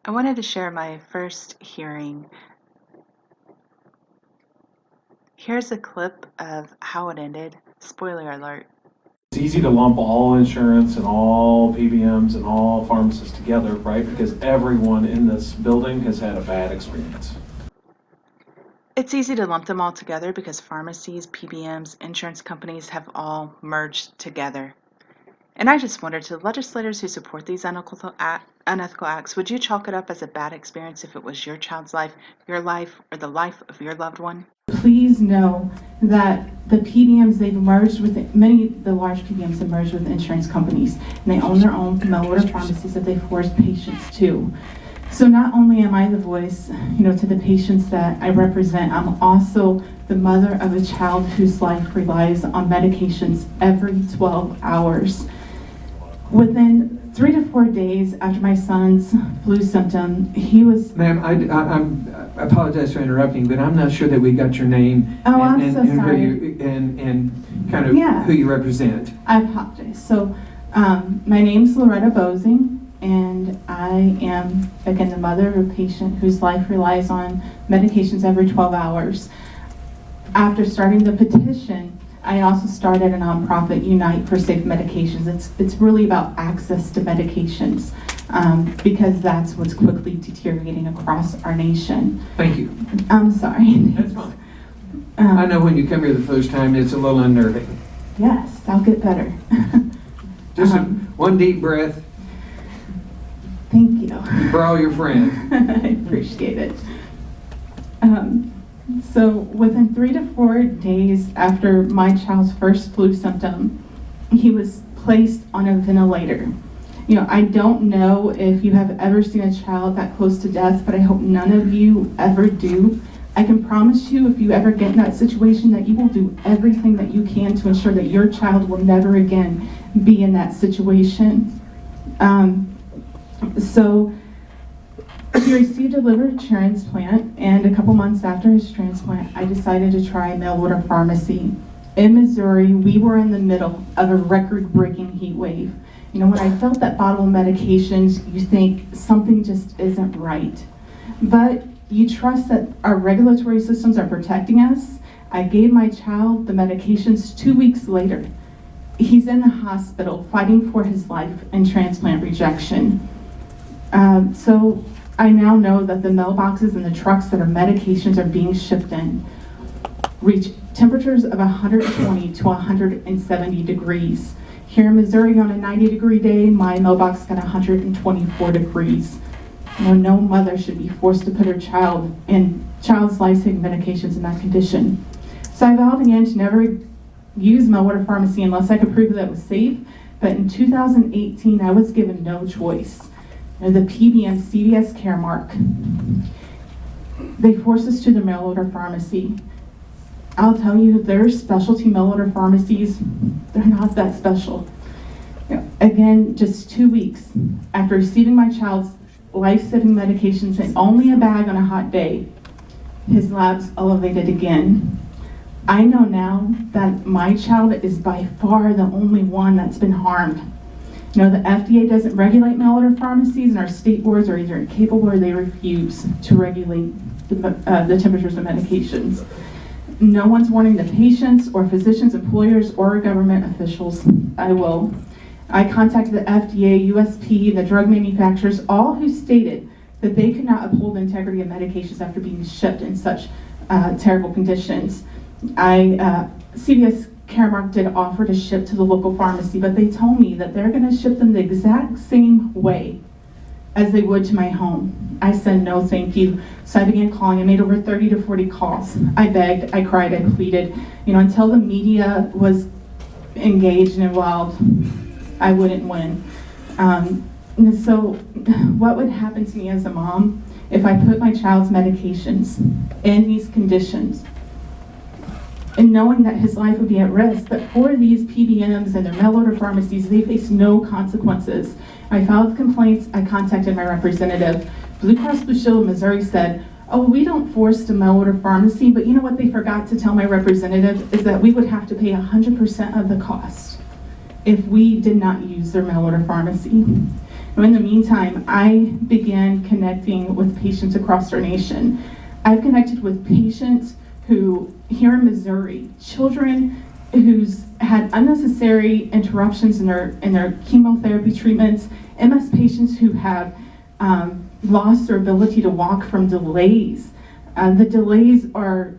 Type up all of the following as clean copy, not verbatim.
I wanted to share my first hearing. Here's a clip of how it ended. Spoiler alert. It's easy to lump all insurance and all PBMs and all pharmacists together, right? Because everyone in this building has had a bad experience. It's easy to lump them all together because pharmacies, PBMs, insurance companies have all merged together. And I just wonder, to legislators who support these unethical acts, would you chalk it up as a bad experience if it was your child's life, or the life of your loved one? Please know that the PBMs, they've merged with, many of the large PBMs have merged with insurance companies, and they own their own mail-order pharmacies that they force patients to. So not only am I the voice, to the patients that I represent, I'm also the mother of a child whose life relies on medications every 12 hours. Within 3 to 4 days after my son's flu symptom, he was... Ma'am, I apologize for interrupting, but I'm not sure that we got your name. Oh, I'm so sorry. And kind of who you represent. I apologize. So, my name's Loretta Bosing, and I am, again, the mother of a patient whose life relies on medications every 12 hours. After starting the petition, I also started a nonprofit, Unite for Safe Medications. It's really about access to medications because that's what's quickly deteriorating across our nation. Thank you. I'm sorry. That's fine. I know when you come here the first time, it's a little unnerving. Yes, I'll get better. Just one deep breath. Thank you. For all your friends. I appreciate it. So within 3 to 4 days after my child's first flu symptom, he was placed on a ventilator. I don't know if you have ever seen a child that close to death, but I hope none of you ever do. I can promise you, if you ever get in that situation, that you will do everything that you can to ensure that your child will never again be in that situation. So he received a liver transplant, and a couple months after his transplant, I decided to try mail-order pharmacy. In Missouri, we were in the middle of a record-breaking heat wave. When I felt that bottle of medications, you think something just isn't right. But you trust that our regulatory systems are protecting us. I gave my child the medications 2 weeks later. He's in the hospital fighting for his life and transplant rejection. So I now know that the mailboxes and the trucks that our medications are being shipped in reach temperatures of 120 to 170 degrees. Here in Missouri on a 90-degree day, my mailbox got 124 degrees. No mother should be forced to put her child's life-saving medications in that condition. So I vowed again to never use mail-order pharmacy unless I could prove that it was safe. But in 2018, I was given no choice. The PBM CVS Caremark, they forced us to the mail-order pharmacy. I'll tell you, their specialty mail-order pharmacies, they're not that special. Again, just 2 weeks after receiving my child's life-saving medications and only a bag on a hot day, his labs elevated again. I know now that my child is by far the only one that's been harmed. The FDA doesn't regulate mail-order pharmacies, and our state boards are either incapable or they refuse to regulate the temperatures of medications. No one's warning the patients or physicians, employers, or government officials. I contacted the FDA, USP, the drug manufacturers, all who stated that they could not uphold the integrity of medications after being shipped in such terrible conditions. CVS Caremark did offer to ship to the local pharmacy, but they told me that they're going to ship them the exact same way as they would to my home. I said no thank you. So I began calling. I made over 30 to 40 calls. I begged, I cried, I pleaded. Until the media was engaged and involved, I wouldn't win. So what would happen to me as a mom if I put my child's medications in these conditions, and knowing that his life would be at risk? But for these PBMs and their mail-order pharmacies, they face no consequences. I filed complaints. I contacted my representative. Blue Cross Blue Shield of Missouri said, oh, we don't force the mail-order pharmacy, but you know what they forgot to tell my representative is that we would have to pay 100% of the cost if we did not use their mail-order pharmacy. And in the meantime, I began connecting with patients across our nation. I've connected with patients who, here in Missouri, children who's had unnecessary interruptions in their chemotherapy treatments, MS patients who have lost their ability to walk from delays. The delays are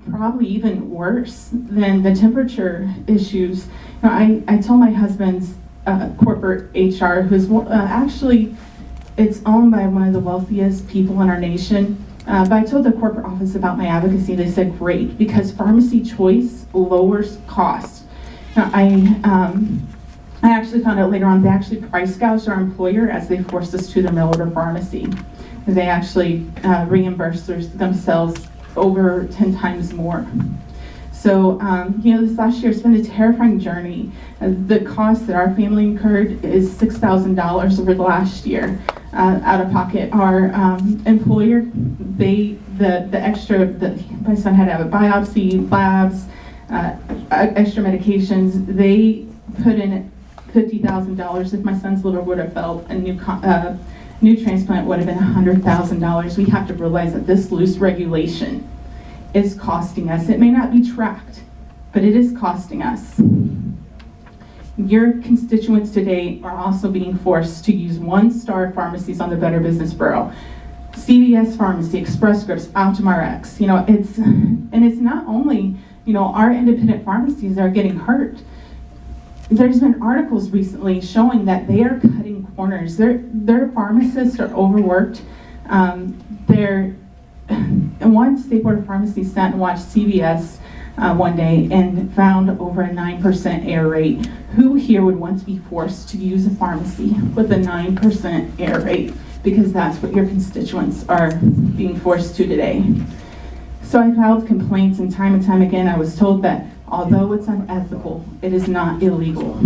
probably even worse than the temperature issues. You know, I told my husband's corporate HR, who's actually, it's owned by one of the wealthiest people in our nation. But I told the corporate office about my advocacy. They said, great, because pharmacy choice lowers costs. Now, I actually found out later on they actually price gouged our employer as they forced us to their mail order pharmacy. They actually reimbursed themselves over 10 times more. So, you know, this last year it's been a terrifying journey. The cost that our family incurred is $6,000 over the last year out of pocket. Our employer, my son had to have a biopsy, labs, extra medications. They put in $50,000. If my son's liver would have failed, a new transplant would have been $100,000. We have to realize that this loose regulation is costing us. It may not be tracked, but it is costing us. Your constituents today are also being forced to use one-star pharmacies on the Better Business Bureau. CVS Pharmacy, Express Scripts, OptumRx. You know, it's not only, you know, our independent pharmacies that are getting hurt. There's been articles recently showing that they are cutting corners. Their pharmacists are overworked. And one state board of pharmacy sat and watched CVS one day and found over a 9% error rate. Who here would want to be forced to use a pharmacy with a 9% error rate? Because that's what your constituents are being forced to today. So I filed complaints, and time again I was told that although it's unethical, it is not illegal.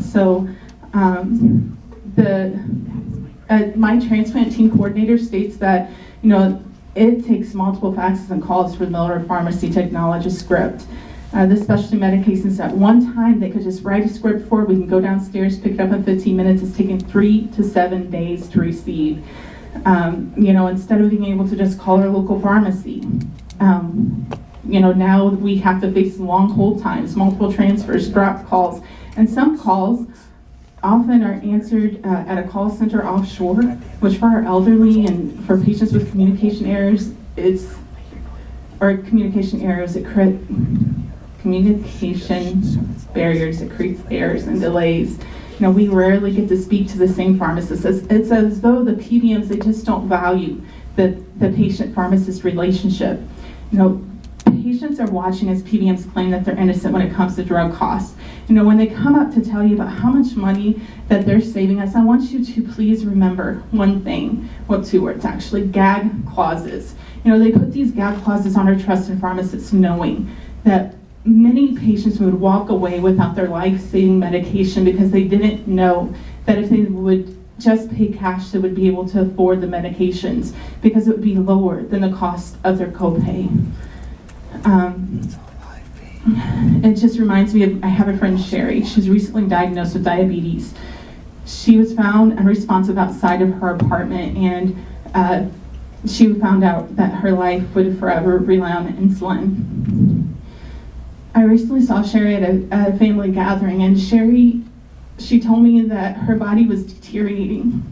So my transplant team coordinator states that, you know, it takes multiple faxes and calls for the mail order pharmacy to acknowledge a script. The specialty medications at one time they could just write a script for, we can go downstairs, pick it up in 15 minutes. It's taken 3 to 7 days to receive. You know, instead of being able to just call our local pharmacy. You know, now we have to face long hold times, multiple transfers, dropped calls, and some calls often are answered at a call center offshore, which for our elderly and for patients with communication errors, communication barriers, it creates errors and delays. You know, we rarely get to speak to the same pharmacist. It's as though the PBMs, they just don't value the patient-pharmacist relationship. You know, patients are watching as PBMs claim that they're innocent when it comes to drug costs. You know, when they come up to tell you about how much money that they're saving us, I want you to please remember one thing, well, 2 words actually, gag clauses. You know, they put these gag clauses on our trusted pharmacists knowing that many patients would walk away without their life-saving medication because they didn't know that if they would just pay cash, they would be able to afford the medications because it would be lower than the cost of their copay. It just reminds me of, I have a friend, Sherry. She's recently diagnosed with diabetes. She was found unresponsive outside of her apartment, and she found out that her life would forever rely on insulin. I recently saw Sherry at a family gathering, and she told me that her body was deteriorating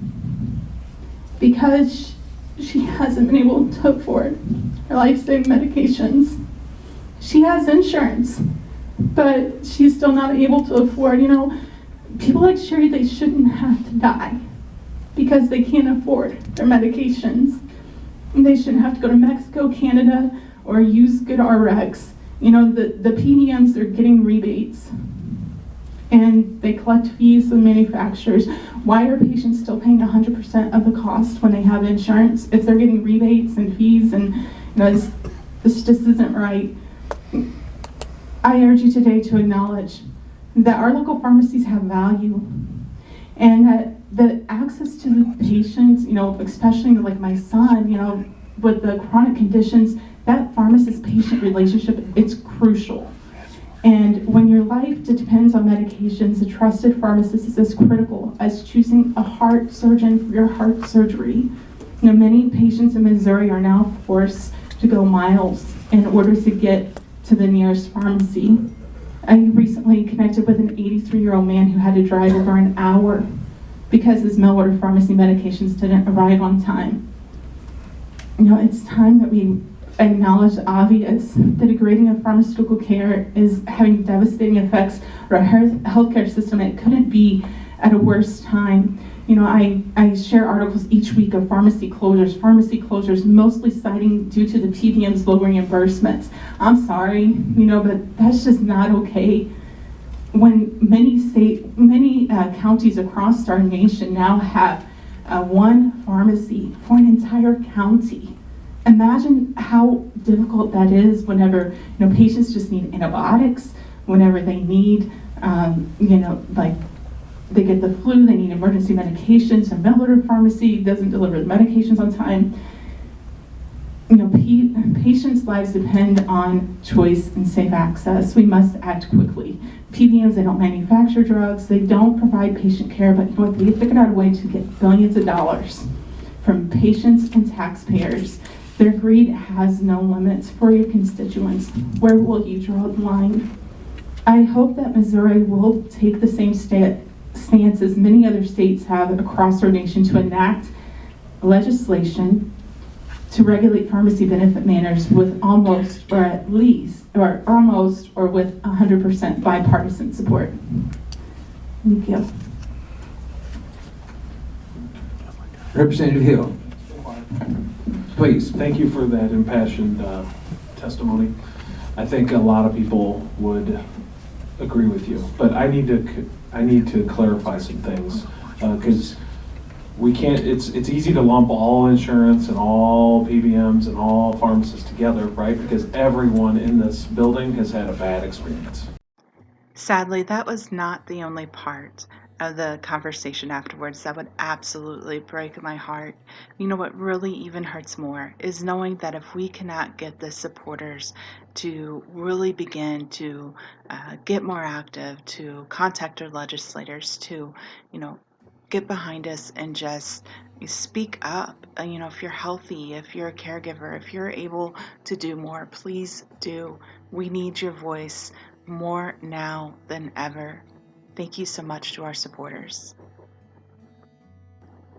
because she hasn't been able to afford her life-saving medications. She has insurance, but she's still not able to afford, you know, people like Sherry, they shouldn't have to die because they can't afford their medications. They shouldn't have to go to Mexico, Canada, or use GoodRx. You know, the PBMs, they're getting rebates and they collect fees from manufacturers. Why are patients still paying 100% of the cost when they have insurance if they're getting rebates and fees? And you know, this just isn't right. I urge you today to acknowledge that our local pharmacies have value and that the access to the patients, you know, especially like my son, you know, with the chronic conditions, that pharmacist-patient relationship, it's crucial. And when your life depends on medications, a trusted pharmacist is as critical as choosing a heart surgeon for your heart surgery. You know, many patients in Missouri are now forced to go miles in order to get to the nearest pharmacy. I recently connected with an 83-year-old man who had to drive over an hour because his mail-order pharmacy medications didn't arrive on time. You know, it's time that we acknowledge the obvious. The degrading of pharmaceutical care is having devastating effects on our healthcare system. It couldn't be at a worse time. You know, I share articles each week of pharmacy closures, mostly citing due to the PBM's low reimbursements. I'm sorry, you know, but that's just not okay. When many counties across our nation now have one pharmacy for an entire county. Imagine how difficult that is whenever, you know, patients just need antibiotics, whenever they need, you know, like they get the flu, they need emergency medications, a mail-order pharmacy doesn't deliver the medications on time. You know, patients' lives depend on choice and safe access. We must act quickly. PBMs, they don't manufacture drugs, they don't provide patient care, but you know what, they figured out a way to get billions of dollars from patients and taxpayers. Their greed has no limits. For your constituents, where will you draw the line? I hope that Missouri will take the same stance as many other states have across our nation to enact legislation to regulate pharmacy benefit manners with almost, or at least, or almost, or with 100% bipartisan support. Thank you. Representative Hill, please. Thank you for that impassioned testimony. I think a lot of people would agree with you, but I need to clarify some things because we can't. It's easy to lump all insurance and all PBMs and all pharmacists together, right? Because everyone in this building has had a bad experience. Sadly, that was not the only part of the conversation afterwards that would absolutely break my heart. You know what really even hurts more is knowing that if we cannot get the supporters to really begin to get more active, to contact our legislators, to, you know, get behind us and just speak up. You know, if you're healthy, if you're a caregiver, if you're able to do more, please do. We need your voice more now than ever. Thank you so much to our supporters.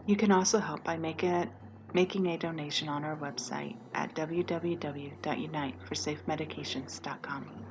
You can also help by making a donation on our website at www.uniteforsafemedications.com.